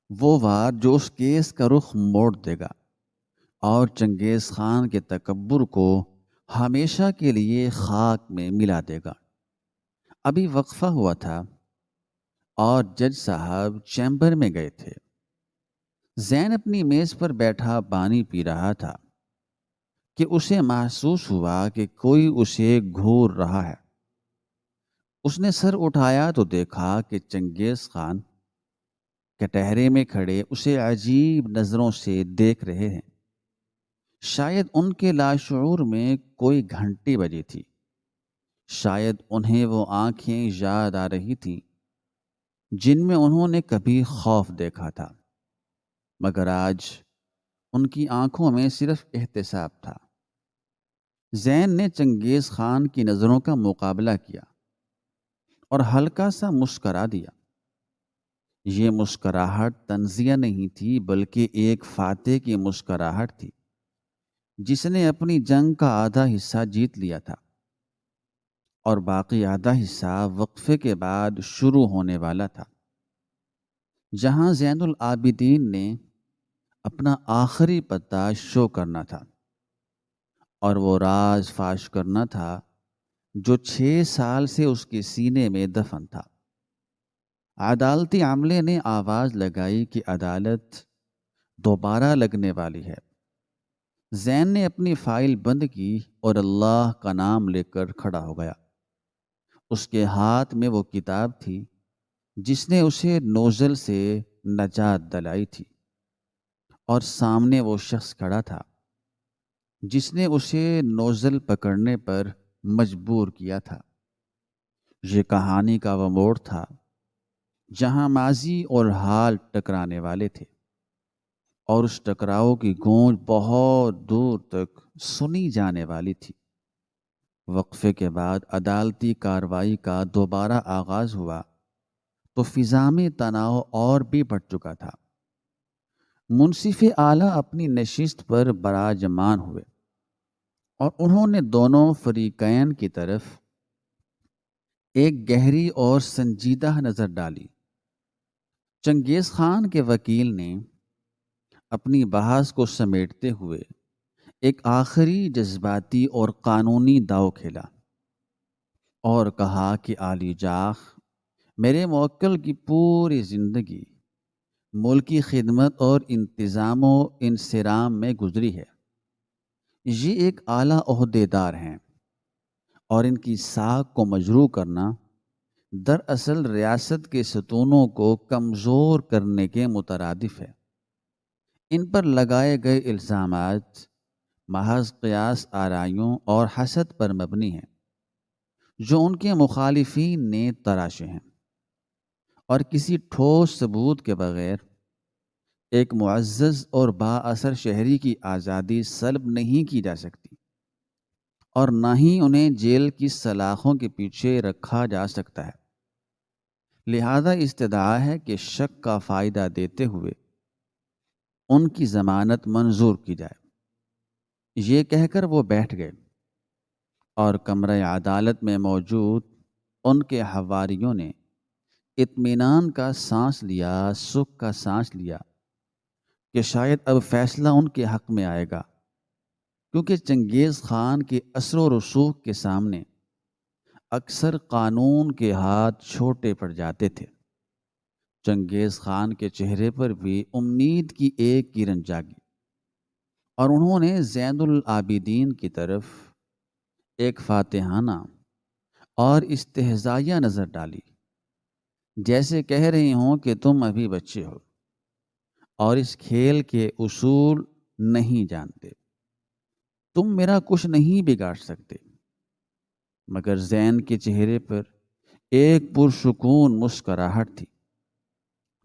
وہ وار جو اس کیس کا رخ موڑ دے گا اور چنگیز خان کے تکبر کو ہمیشہ کے لیے خاک میں ملا دے گا۔ ابھی وقفہ ہوا تھا اور جج صاحب چیمبر میں گئے تھے۔ زین اپنی میز پر بیٹھا پانی پی رہا تھا کہ اسے محسوس ہوا کہ کوئی اسے گھور رہا ہے۔ اس نے سر اٹھایا تو دیکھا کہ چنگیز خان کٹہرے میں کھڑے اسے عجیب نظروں سے دیکھ رہے ہیں۔ شاید ان کے لاشعور میں کوئی گھنٹی بجی تھی، شاید انہیں وہ آنکھیں یاد آ رہی تھیں جن میں انہوں نے کبھی خوف دیکھا تھا، مگر آج ان کی آنکھوں میں صرف احتساب تھا۔ زین نے چنگیز خان کی نظروں کا مقابلہ کیا اور ہلکا سا مسکرا دیا۔ یہ مسکراہٹ طنزیہ نہیں تھی، بلکہ ایک فاتح کی مسکراہٹ تھی جس نے اپنی جنگ کا آدھا حصہ جیت لیا تھا اور باقی آدھا حصہ وقفے کے بعد شروع ہونے والا تھا، جہاں زین العابدین نے اپنا آخری پتہ شو کرنا تھا اور وہ راز فاش کرنا تھا جو 6 سال سے اس کے سینے میں دفن تھا۔ عدالتی عملے نے آواز لگائی کہ عدالت دوبارہ لگنے والی ہے۔ زین نے اپنی فائل بند کی اور اللہ کا نام لے کر کھڑا ہو گیا۔ اس کے ہاتھ میں وہ کتاب تھی جس نے اسے نوزل سے نجات دلائی تھی، اور سامنے وہ شخص کھڑا تھا جس نے اسے نوزل پکڑنے پر مجبور کیا تھا۔ یہ کہانی کا وہ موڑ تھا جہاں ماضی اور حال ٹکرانے والے تھے، اور اس ٹکراؤ کی گونج بہت دور تک سنی جانے والی تھی۔ وقفے کے بعد عدالتی کارروائی کا دوبارہ آغاز ہوا تو فضا میں تناؤ اور بھی بڑھ چکا تھا۔ منصف اعلیٰ اپنی نشست پر براجمان ہوئے اور انہوں نے دونوں فریقین کی طرف ایک گہری اور سنجیدہ نظر ڈالی۔ چنگیز خان کے وکیل نے اپنی بحث کو سمیٹتے ہوئے ایک آخری جذباتی اور قانونی داؤ کھیلا اور کہا کہ عالی جاہ، میرے موکل کی پوری زندگی ملکی خدمت اور انتظام و انصرام میں گزری ہے۔ یہ ایک اعلیٰ عہدیدار ہیں اور ان کی ساکھ کو مجروح کرنا دراصل ریاست کے ستونوں کو کمزور کرنے کے مترادف ہے۔ ان پر لگائے گئے الزامات محض قیاس آرائیوں اور حسد پر مبنی ہیں جو ان کے مخالفین نے تراشے ہیں، اور کسی ٹھوس ثبوت کے بغیر ایک معزز اور با اثر شہری کی آزادی سلب نہیں کی جا سکتی، اور نہ ہی انہیں جیل کی سلاخوں کے پیچھے رکھا جا سکتا ہے۔ لہذا استدعا ہے کہ شک کا فائدہ دیتے ہوئے ان کی ضمانت منظور کی جائے۔ یہ کہہ کر وہ بیٹھ گئے اور کمرہ عدالت میں موجود ان کے حواریوں نے اطمینان کا سانس لیا، سکھ کا سانس لیا کہ شاید اب فیصلہ ان کے حق میں آئے گا، کیونکہ چنگیز خان کے اثر و رسوخ کے سامنے اکثر قانون کے ہاتھ چھوٹے پڑ جاتے تھے۔ چنگیز خان کے چہرے پر بھی امید کی ایک کرن جاگی، اور انہوں نے زین العابدین کی طرف ایک فاتحانہ اور استہزائیہ نظر ڈالی، جیسے کہہ رہی ہوں کہ تم ابھی بچے ہو اور اس کھیل کے اصول نہیں جانتے، تم میرا کچھ نہیں بگاڑ سکتے۔ مگر زین کے چہرے پر ایک پرسکون مسکراہٹ تھی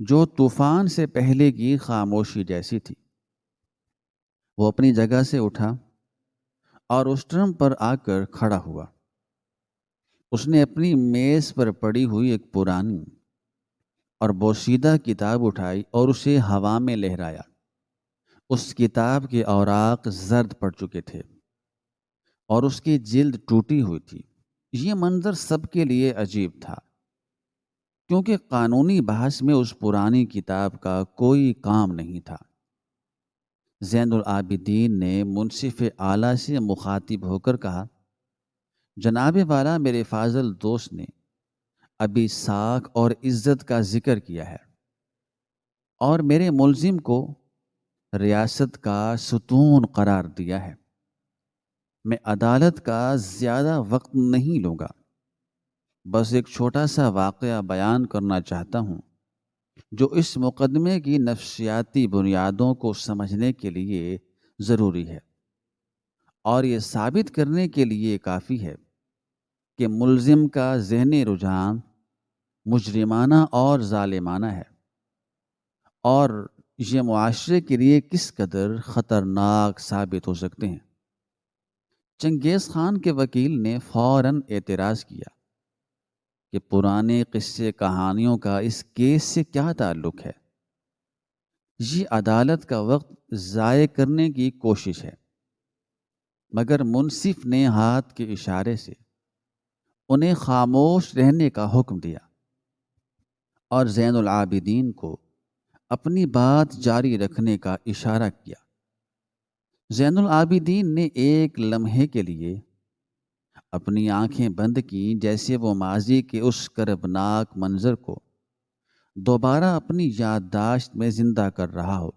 جو طوفان سے پہلے کی خاموشی جیسی تھی۔ وہ اپنی جگہ سے اٹھا اور اسٹرم پر آ کر کھڑا ہوا۔ اس نے اپنی میز پر پڑی ہوئی ایک پرانی اور بوسیدہ کتاب اٹھائی اور اسے ہوا میں لہرایا۔ اس کتاب کے اوراق زرد پڑ چکے تھے اور اس کی جلد ٹوٹی ہوئی تھی۔ یہ منظر سب کے لیے عجیب تھا، کیونکہ قانونی بحث میں اس پرانی کتاب کا کوئی کام نہیں تھا۔ زین العابدین نے منصف اعلیٰ سے مخاطب ہو کر کہا، جناب والا، میرے فاضل دوست نے ابھی ساکھ اور عزت کا ذکر کیا ہے اور میرے ملزم کو ریاست کا ستون قرار دیا ہے۔ میں عدالت کا زیادہ وقت نہیں لوں گا، بس ایک چھوٹا سا واقعہ بیان کرنا چاہتا ہوں جو اس مقدمے کی نفسیاتی بنیادوں کو سمجھنے کے لیے ضروری ہے، اور یہ ثابت کرنے کے لیے کافی ہے کہ ملزم کا ذہنی رجحان مجرمانہ اور ظالمانہ ہے، اور یہ معاشرے کے لیے کس قدر خطرناک ثابت ہو سکتے ہیں۔ چنگیز خان کے وکیل نے فوراً اعتراض کیا کہ پرانے قصے کہانیوں کا اس کیس سے کیا تعلق ہے؟ یہ عدالت کا وقت ضائع کرنے کی کوشش ہے۔ مگر منصف نے ہاتھ کے اشارے سے انہیں خاموش رہنے کا حکم دیا اور زین العابدین کو اپنی بات جاری رکھنے کا اشارہ کیا۔ زین العابدین نے ایک لمحے کے لیے اپنی آنکھیں بند کیں، جیسے وہ ماضی کے اس کربناک منظر کو دوبارہ اپنی یادداشت میں زندہ کر رہا ہو۔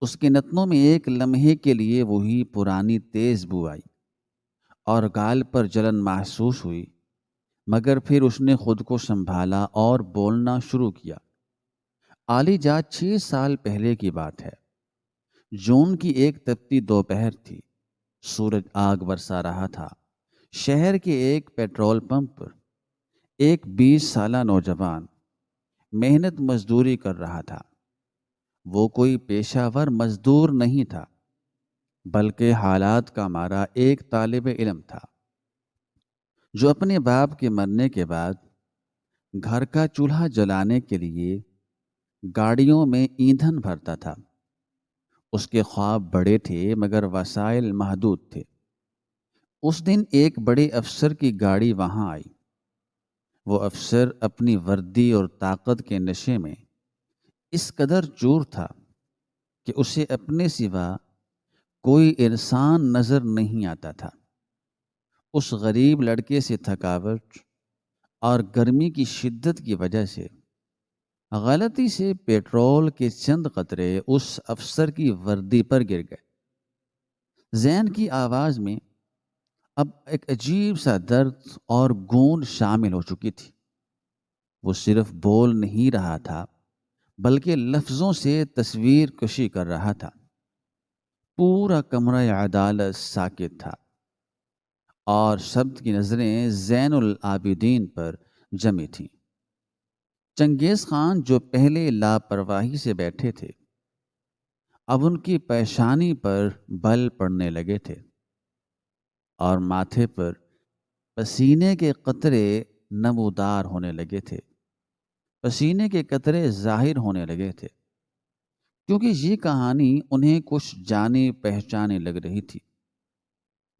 اس کے نتنوں میں ایک لمحے کے لیے وہی پرانی تیز بو آئی اور گال پر جلن محسوس ہوئی، مگر پھر اس نے خود کو سنبھالا اور بولنا شروع کیا۔ عالی جات 6 سال پہلے کی بات ہے۔ جون کی ایک تپتی دوپہر تھی۔ سورج آگ برسا رہا تھا۔ شہر کے ایک پیٹرول پمپ پر ایک 20 سالہ نوجوان محنت مزدوری کر رہا تھا۔ وہ کوئی پیشہ ور مزدور نہیں تھا، بلکہ حالات کا مارا ایک طالب علم تھا جو اپنے باپ کے مرنے کے بعد گھر کا چولہا جلانے کے لیے گاڑیوں میں ایندھن بھرتا تھا۔ اس کے خواب بڑے تھے مگر وسائل محدود تھے۔ اس دن ایک بڑے افسر کی گاڑی وہاں آئی۔ وہ افسر اپنی وردی اور طاقت کے نشے میں اس قدر چور تھا کہ اسے اپنے سوا کوئی انسان نظر نہیں آتا تھا۔ اس غریب لڑکے سے تھکاوٹ اور گرمی کی شدت کی وجہ سے غلطی سے پیٹرول کے چند قطرے اس افسر کی وردی پر گر گئے۔ زین کی آواز میں اب ایک عجیب سا درد اور گونج شامل ہو چکی تھی۔ وہ صرف بول نہیں رہا تھا بلکہ لفظوں سے تصویر کشی کر رہا تھا۔ پورا کمرہ عدالت ساکت تھا اور سب کی نظریں زین العابدین پر جمی تھیں۔ چنگیز خان جو پہلے لاپرواہی سے بیٹھے تھے، اب ان کی پیشانی پر بل پڑنے لگے تھے اور ماتھے پر پسینے کے قطرے نمودار ہونے لگے تھے۔ پسینے کے قطرے ظاہر ہونے لگے تھے کیونکہ یہ کہانی انہیں کچھ جانی پہچانی لگ رہی تھی۔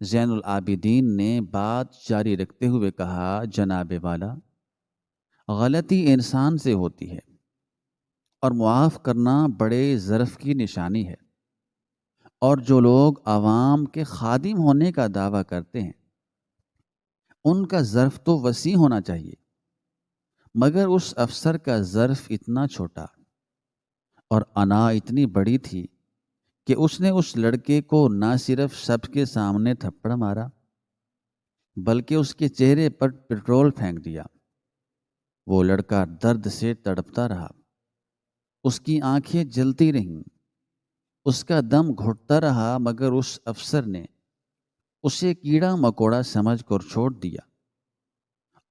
زین العابدین نے بات جاری رکھتے ہوئے کہا، جناب والا، غلطی انسان سے ہوتی ہے اور معاف کرنا بڑے ظرف کی نشانی ہے، اور جو لوگ عوام کے خادم ہونے کا دعویٰ کرتے ہیں ان کا ظرف تو وسیع ہونا چاہیے، مگر اس افسر کا ظرف اتنا چھوٹا اور انا اتنی بڑی تھی کہ اس نے اس لڑکے کو نہ صرف سب کے سامنے تھپڑ مارا بلکہ اس کے چہرے پر پیٹرول پھینک دیا۔ وہ لڑکا درد سے تڑپتا رہا، اس کی آنکھیں جلتی رہیں، اس کا دم گھٹتا رہا، مگر اس افسر نے اسے کیڑا مکوڑا سمجھ کر چھوڑ دیا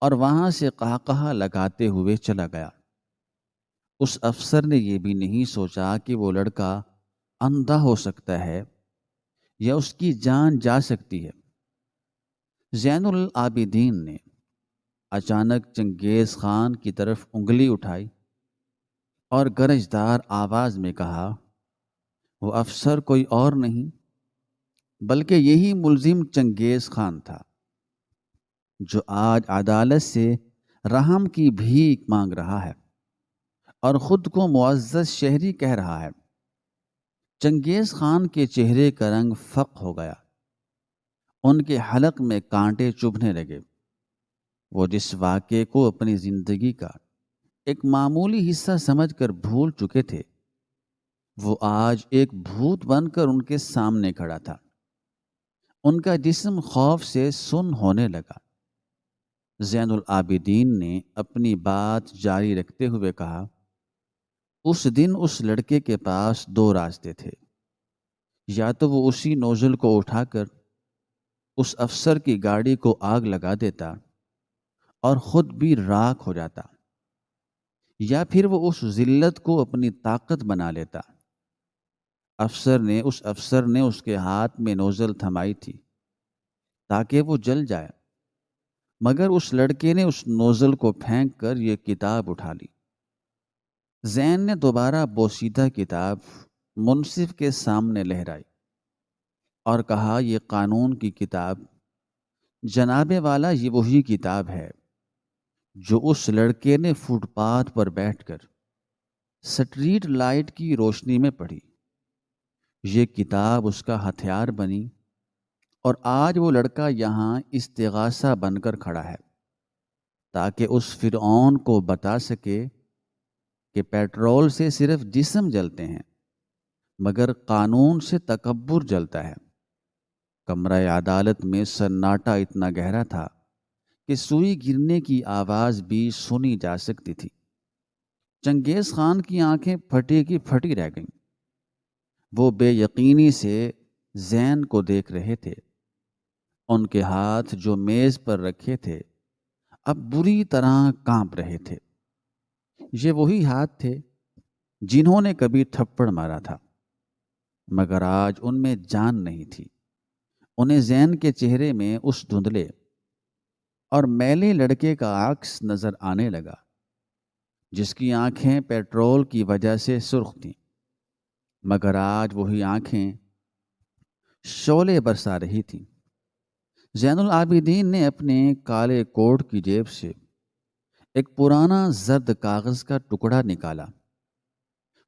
اور وہاں سے قہقہہ لگاتے ہوئے چلا گیا۔ اس افسر نے یہ بھی نہیں سوچا کہ وہ لڑکا اندھا ہو سکتا ہے یا اس کی جان جا سکتی ہے۔ زین العابدین نے اچانک چنگیز خان کی طرف انگلی اٹھائی اور گرجدار آواز میں کہا، وہ افسر کوئی اور نہیں بلکہ یہی ملزم چنگیز خان تھا جو آج عدالت سے رحم کی بھیک مانگ رہا ہے اور خود کو معزز شہری کہہ رہا ہے۔ چنگیز خان کے چہرے کا رنگ فق ہو گیا، ان کے حلق میں کانٹے چبھنے لگے۔ وہ جس واقعے کو اپنی زندگی کا ایک معمولی حصہ سمجھ کر بھول چکے تھے، وہ آج ایک بھوت بن کر ان کے سامنے کھڑا تھا۔ ان کا جسم خوف سے سن ہونے لگا۔ زین العابدین نے اپنی بات جاری رکھتے ہوئے کہا، اس دن اس لڑکے کے پاس 2 راستے تھے، یا تو وہ اسی نوزل کو اٹھا کر اس افسر کی گاڑی کو آگ لگا دیتا اور خود بھی راکھ ہو جاتا، یا پھر وہ اس ذلت کو اپنی طاقت بنا لیتا۔ اس افسر نے اس کے ہاتھ میں نوزل تھمائی تھی تاکہ وہ جل جائے، مگر اس لڑکے نے اس نوزل کو پھینک کر یہ کتاب اٹھا لی۔ زین نے دوبارہ بوسیدہ کتاب منصف کے سامنے لہرائی اور کہا، یہ قانون کی کتاب جناب والا، یہ وہی کتاب ہے جو اس لڑکے نے فٹ پاتھ پر بیٹھ کر سٹریٹ لائٹ کی روشنی میں پڑھی۔ یہ کتاب اس کا ہتھیار بنی اور آج وہ لڑکا یہاں استغاثہ بن کر کھڑا ہے تاکہ اس فرعون کو بتا سکے کہ پیٹرول سے صرف جسم جلتے ہیں مگر قانون سے تکبر جلتا ہے۔ کمرہ عدالت میں سناٹا اتنا گہرا تھا کہ سوئی گرنے کی آواز بھی سنی جا سکتی تھی۔ چنگیز خان کی آنکھیں پھٹی کی پھٹی رہ گئیں۔ وہ بے یقینی سے زین کو دیکھ رہے تھے۔ ان کے ہاتھ جو میز پر رکھے تھے اب بری طرح کانپ رہے تھے۔ یہ وہی ہاتھ تھے جنہوں نے کبھی تھپڑ مارا تھا، مگر آج ان میں جان نہیں تھی۔ انہیں زین کے چہرے میں اس دھندلے اور میلے لڑکے کا عکس نظر آنے لگا جس کی آنکھیں پیٹرول کی وجہ سے سرخ تھیں، مگر آج وہی آنکھیں شعلے برسا رہی تھیں۔ زین العابدین نے اپنے کالے کوٹ کی جیب سے ایک پرانا زرد کاغذ کا ٹکڑا نکالا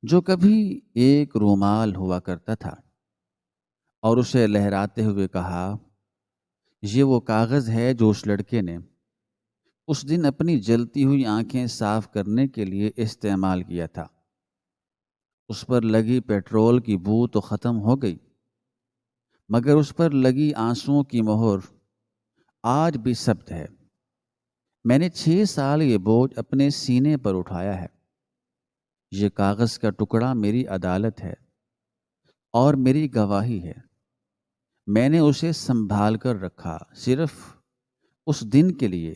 جو کبھی ایک رومال ہوا کرتا تھا، اور اسے لہراتے ہوئے کہا، یہ وہ کاغذ ہے جو اس لڑکے نے اس دن اپنی جلتی ہوئی آنکھیں صاف کرنے کے لیے استعمال کیا تھا۔ اس پر لگی پیٹرول کی بو تو ختم ہو گئی، مگر اس پر لگی آنسوؤں کی مہر آج بھی ثبت ہے۔ میں نے 6 سال یہ بوجھ اپنے سینے پر اٹھایا ہے۔ یہ کاغذ کا ٹکڑا میری عدالت ہے اور میری گواہی ہے۔ میں نے اسے سنبھال کر رکھا صرف اس دن کے لیے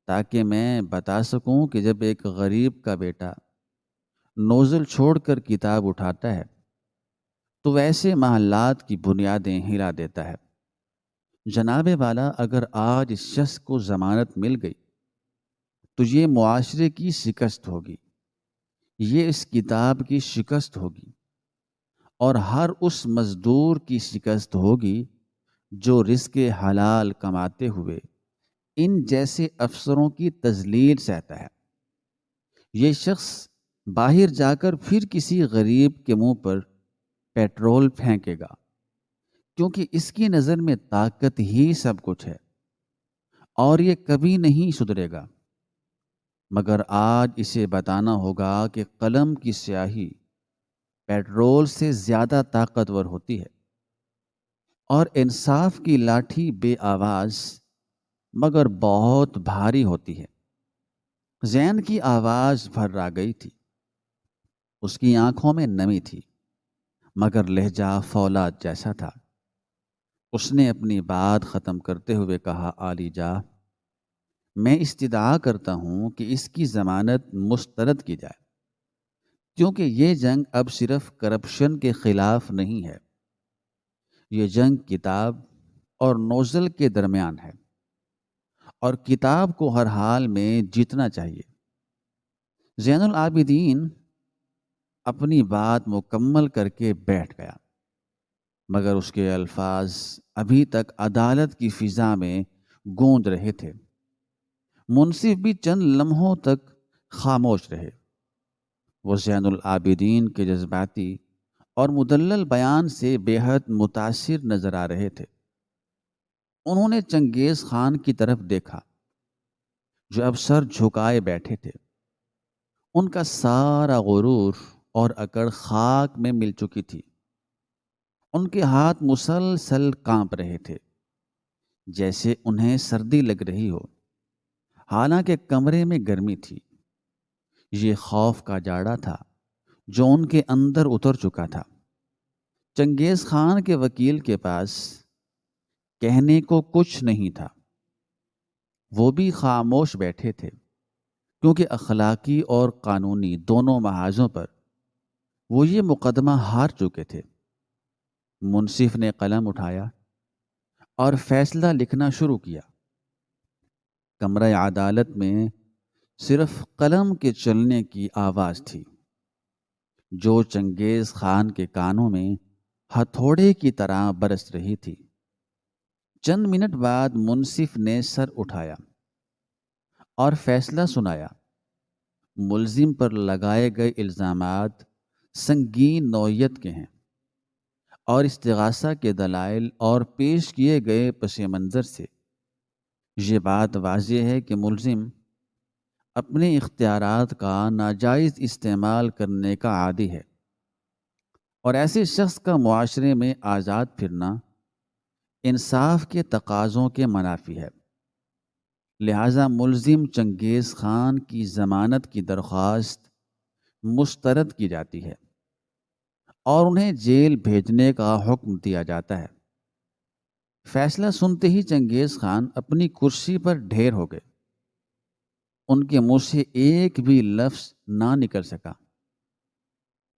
تاکہ میں بتا سکوں کہ جب ایک غریب کا بیٹا نوزل چھوڑ کر کتاب اٹھاتا ہے تو ویسے محلات کی بنیادیں ہلا دیتا ہے۔ جناب والا، اگر آج اس شخص کو ضمانت مل گئی تو یہ معاشرے کی شکست ہوگی، یہ اس کتاب کی شکست ہوگی، اور ہر اس مزدور کی شکست ہوگی جو رزق حلال کماتے ہوئے ان جیسے افسروں کی تذلیل سہتا ہے۔ یہ شخص باہر جا کر پھر کسی غریب کے منہ پر پیٹرول پھینکے گا، کیونکہ اس کی نظر میں طاقت ہی سب کچھ ہے اور یہ کبھی نہیں سدھرے گا۔ مگر آج اسے بتانا ہوگا کہ قلم کی سیاہی پیٹرول سے زیادہ طاقتور ہوتی ہے اور انصاف کی لاٹھی بے آواز مگر بہت بھاری ہوتی ہے۔ زین کی آواز بھر آ گئی تھی، اس کی آنکھوں میں نمی تھی، مگر لہجہ فولاد جیسا تھا۔ اس نے اپنی بات ختم کرتے ہوئے کہا، عالی جاں، میں استدعا کرتا ہوں کہ اس کی ضمانت مسترد کی جائے، کیونکہ یہ جنگ اب صرف کرپشن کے خلاف نہیں ہے، یہ جنگ کتاب اور نوزل کے درمیان ہے، اور کتاب کو ہر حال میں جیتنا چاہیے۔ زین العابدین اپنی بات مکمل کر کے بیٹھ گیا، مگر اس کے الفاظ ابھی تک عدالت کی فضا میں گونج رہے تھے۔ منصف بھی چند لمحوں تک خاموش رہے۔ وہ زین العابدین کے جذباتی اور مدلل بیان سے بے حد متاثر نظر آ رہے تھے۔ انہوں نے چنگیز خان کی طرف دیکھا جو اب سر جھکائے بیٹھے تھے۔ ان کا سارا غرور اور اکڑ خاک میں مل چکی تھی۔ ان کے ہاتھ مسلسل کانپ رہے تھے جیسے انہیں سردی لگ رہی ہو، حالانکہ کمرے میں گرمی تھی۔ یہ خوف کا جاڑا تھا جو ان کے اندر اتر چکا تھا۔ چنگیز خان کے وکیل کے پاس کہنے کو کچھ نہیں تھا، وہ بھی خاموش بیٹھے تھے۔ کیونکہ اخلاقی اور قانونی دونوں محاذوں پر وہ یہ مقدمہ ہار چکے تھے۔ منصف نے قلم اٹھایا اور فیصلہ لکھنا شروع کیا۔ کمرہ عدالت میں صرف قلم کے چلنے کی آواز تھی، جو چنگیز خان کے کانوں میں ہتھوڑے کی طرح برس رہی تھی۔ چند منٹ بعد منصف نے سر اٹھایا اور فیصلہ سنایا۔ ملزم پر لگائے گئے الزامات سنگین نوعیت کے ہیں اور استغاثہ کے دلائل اور پیش کیے گئے پس منظر سے یہ بات واضح ہے کہ ملزم اپنے اختیارات کا ناجائز استعمال کرنے کا عادی ہے، اور ایسے شخص کا معاشرے میں آزاد پھرنا انصاف کے تقاضوں کے منافی ہے۔ لہذا ملزم چنگیز خان کی ضمانت کی درخواست مسترد کی جاتی ہے اور انہیں جیل بھیجنے کا حکم دیا جاتا ہے۔ فیصلہ سنتے ہی چنگیز خان اپنی کرسی پر ڈھیر ہو گئے۔ ان کے منہ سے ایک بھی لفظ نہ نکل سکا۔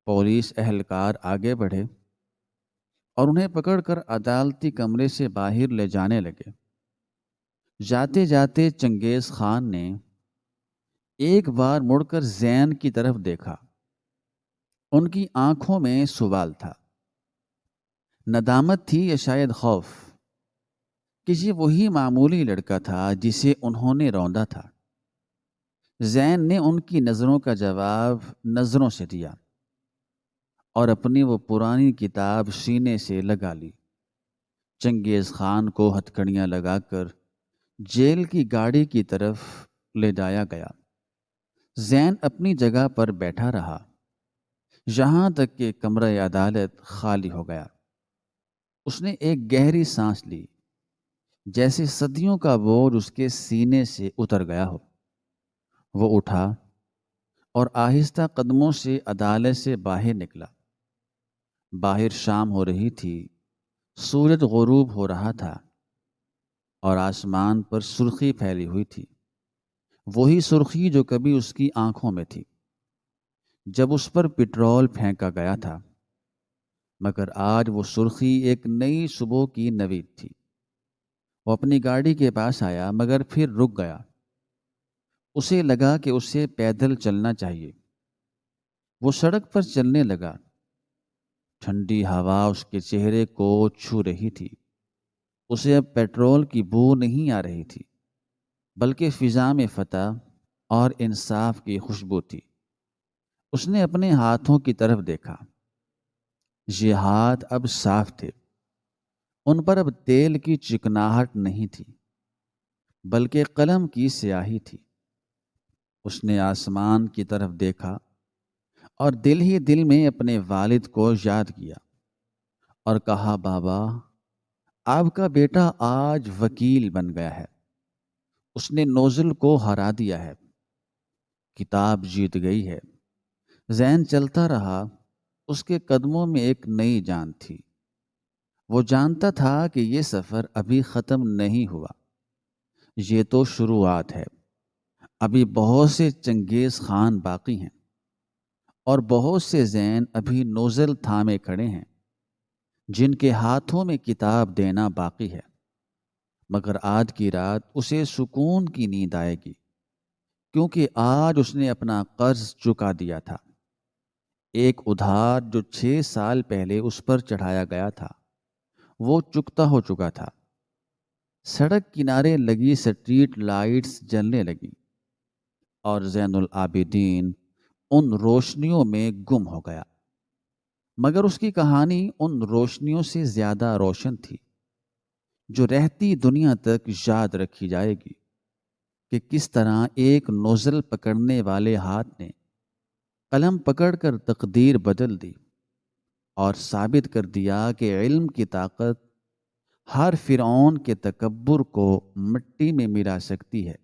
پولیس اہلکار آگے بڑھے اور انہیں پکڑ کر عدالتی کمرے سے باہر لے جانے لگے۔ جاتے جاتے چنگیز خان نے ایک بار مڑ کر زین کی طرف دیکھا۔ ان کی آنکھوں میں سوال تھا، ندامت تھی یا شاید خوف کہ یہ وہی معمولی لڑکا تھا جسے انہوں نے روندا تھا۔ زین نے ان کی نظروں کا جواب نظروں سے دیا اور اپنی وہ پرانی کتاب سینے سے لگا لی۔ چنگیز خان کو ہتھکڑیاں لگا کر جیل کی گاڑی کی طرف لے جایا گیا۔ زین اپنی جگہ پر بیٹھا رہا یہاں تک کہ کمرہ عدالت خالی ہو گیا۔ اس نے ایک گہری سانس لی، جیسے صدیوں کا بوجھ اس کے سینے سے اتر گیا ہو۔ وہ اٹھا اور آہستہ قدموں سے عدالت سے باہر نکلا۔ باہر شام ہو رہی تھی، سورج غروب ہو رہا تھا اور آسمان پر سرخی پھیلی ہوئی تھی، وہی سرخی جو کبھی اس کی آنکھوں میں تھی جب اس پر پٹرول پھینکا گیا تھا، مگر آج وہ سرخی ایک نئی صبح کی نوید تھی۔ وہ اپنی گاڑی کے پاس آیا مگر پھر رک گیا۔ اسے لگا کہ اسے پیدل چلنا چاہیے۔ وہ سڑک پر چلنے لگا۔ ٹھنڈی ہوا اس کے چہرے کو چھو رہی تھی۔ اسے اب پیٹرول کی بو نہیں آ رہی تھی، بلکہ فضا میں فتح اور انصاف کی خوشبو تھی۔ اس نے اپنے ہاتھوں کی طرف دیکھا۔ یہ ہاتھ اب صاف تھے۔ ان پر اب تیل کی چکناہٹ نہیں تھی، بلکہ قلم کی سیاہی تھی۔ اس نے آسمان کی طرف دیکھا اور دل ہی دل میں اپنے والد کو یاد کیا اور کہا، بابا، آپ کا بیٹا آج وکیل بن گیا ہے۔ اس نے نوزل کو ہرا دیا ہے، کتاب جیت گئی ہے۔ زین چلتا رہا۔ اس کے قدموں میں ایک نئی جان تھی۔ وہ جانتا تھا کہ یہ سفر ابھی ختم نہیں ہوا، یہ تو شروعات ہے۔ ابھی بہت سے چنگیز خان باقی ہیں اور بہت سے زین ابھی نوزل تھامے کھڑے ہیں جن کے ہاتھوں میں کتاب دینا باقی ہے۔ مگر آج کی رات اسے سکون کی نیند آئے گی، کیونکہ آج اس نے اپنا قرض چکا دیا تھا۔ ایک ادھار جو 6 سال پہلے اس پر چڑھایا گیا تھا وہ چکتا ہو چکا تھا۔ سڑک کنارے لگی سٹریٹ لائٹس جلنے لگی اور زین العابدین ان روشنیوں میں گم ہو گیا۔ مگر اس کی کہانی ان روشنیوں سے زیادہ روشن تھی، جو رہتی دنیا تک یاد رکھی جائے گی کہ کس طرح ایک نوزل پکڑنے والے ہاتھ نے قلم پکڑ کر تقدیر بدل دی اور ثابت کر دیا کہ علم کی طاقت ہر فرعون کے تکبر کو مٹی میں ملا سکتی ہے۔